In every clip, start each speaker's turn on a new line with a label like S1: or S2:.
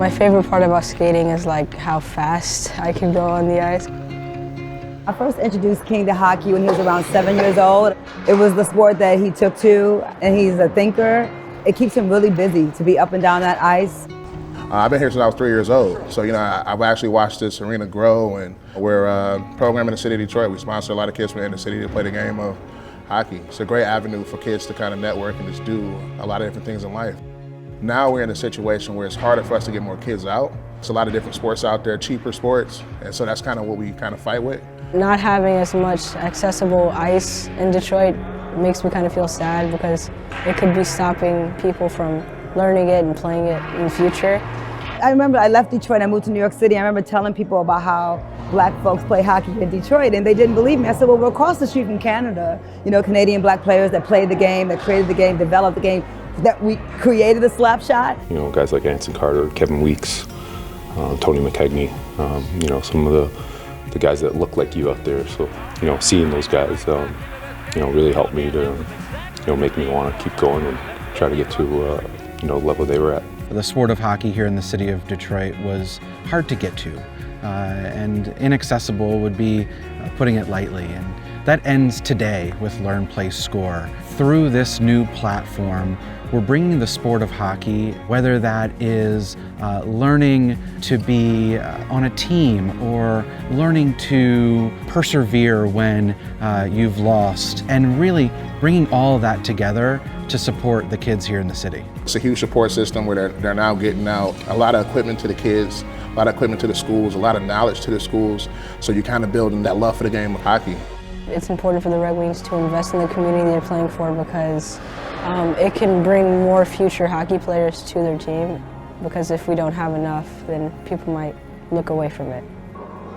S1: My favorite part about skating is like how fast I can go on the ice.
S2: I first introduced King to hockey when he was around 7 years old. It was the sport that he took to, and he's a thinker. It keeps him really busy to be up and down that ice.
S3: I've been here since I was 3 years old, so I've actually watched this arena grow, and we're a program in the city of Detroit. We sponsor a lot of kids from the inner city to play the game of hockey. It's a great avenue for kids to kind of network and just do a lot of different things in life. Now we're in a situation where it's harder for us to get more kids out. There's a lot of different sports out there, cheaper sports, and so that's kind of what we kind of fight with.
S1: Not having as much accessible ice in Detroit makes me kind of feel sad because it could be stopping people from learning it and playing it in the future.
S2: I remember I left Detroit, I moved to New York City. I remember telling people about how black folks play hockey in Detroit, and they didn't believe me. I said, well, we're across the street from Canada. Canadian black players that played the game, that created the game, developed the game, that we created the slap shot.
S4: Guys like Anson Carter, Kevin Weeks, Tony McKegney, some of the guys that look like you out there. So, seeing those guys, really helped me to, make me want to keep going and try to get to, the level they were at.
S5: The sport of hockey here in the city of Detroit was hard to get to, and inaccessible would be putting it lightly. And that ends today with Learn, Play, Score. Through this new platform, we're bringing the sport of hockey, whether that is learning to be on a team or learning to persevere when you've lost, and really bringing all of that together to support the kids here in the city.
S3: It's a huge support system where they're now getting out a lot of equipment to the kids, a lot of equipment to the schools, a lot of knowledge to the schools, so you're kind of building that love for the game of hockey.
S1: It's important for the Red Wings to invest in the community they're playing for because it can bring more future hockey players to their team, because if we don't have enough, then people might look away from it.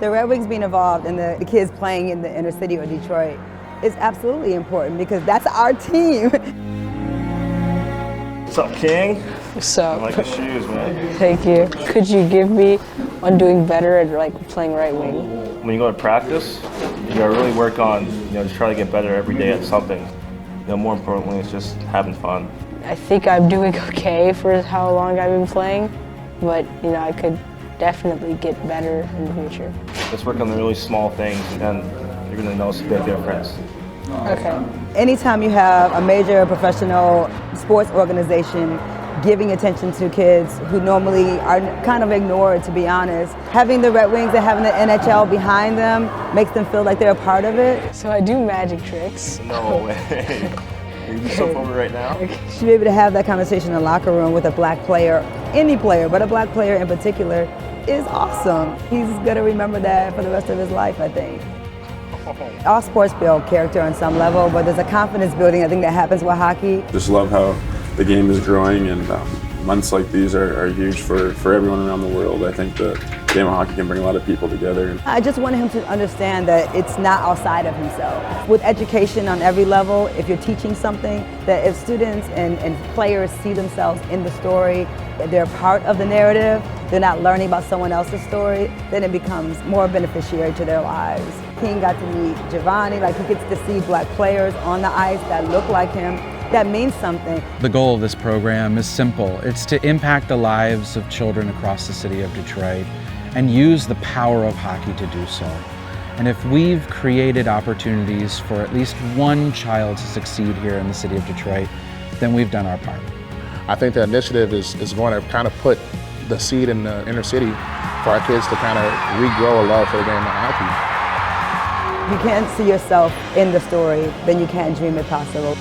S2: The Red Wings being involved and the kids playing in the inner city of Detroit is absolutely important because that's our team.
S6: What's up, King?
S1: So,
S6: I like the shoes, man.
S1: Thank you. Could you give me on doing better at playing right wing?
S6: When you go to practice, you gotta really work on, just try to get better every day at something. More importantly, it's just having fun.
S1: I think I'm doing okay for how long I've been playing, but I could definitely get better in the future.
S6: Just work on the really small things, and you're gonna notice a big difference.
S1: Okay.
S2: Anytime you have a major professional sports organization giving attention to kids who normally are kind of ignored, to be honest, having the Red Wings and having the NHL behind them makes them feel like they're a part of it.
S1: So I do magic tricks.
S6: No way. You do stuff over right now?
S2: You should be able to have that conversation in the locker room with a black player, any player, but a black player in particular, is awesome. He's gonna remember that for the rest of his life, I think. All sports build character on some level, but there's a confidence building, I think, that happens with hockey.
S7: Just love how the game is growing, and months like these are huge for everyone around the world. I think the game of hockey can bring a lot of people together.
S2: I just wanted him to understand that it's not outside of himself. With education on every level, if you're teaching something, that if students and players see themselves in the story, they're part of the narrative, they're not learning about someone else's story, then it becomes more beneficiary to their lives. King got to meet GIVANI, he gets to see black players on the ice that look like him. That means something.
S5: The goal of this program is simple. It's to impact the lives of children across the city of Detroit and use the power of hockey to do so. And if we've created opportunities for at least one child to succeed here in the city of Detroit, then we've done our part.
S3: I think the initiative is going to kind of put the seed in the inner city for our kids to kind of regrow a love for the game of hockey.
S2: If you can't see yourself in the story, then you can't dream it possible.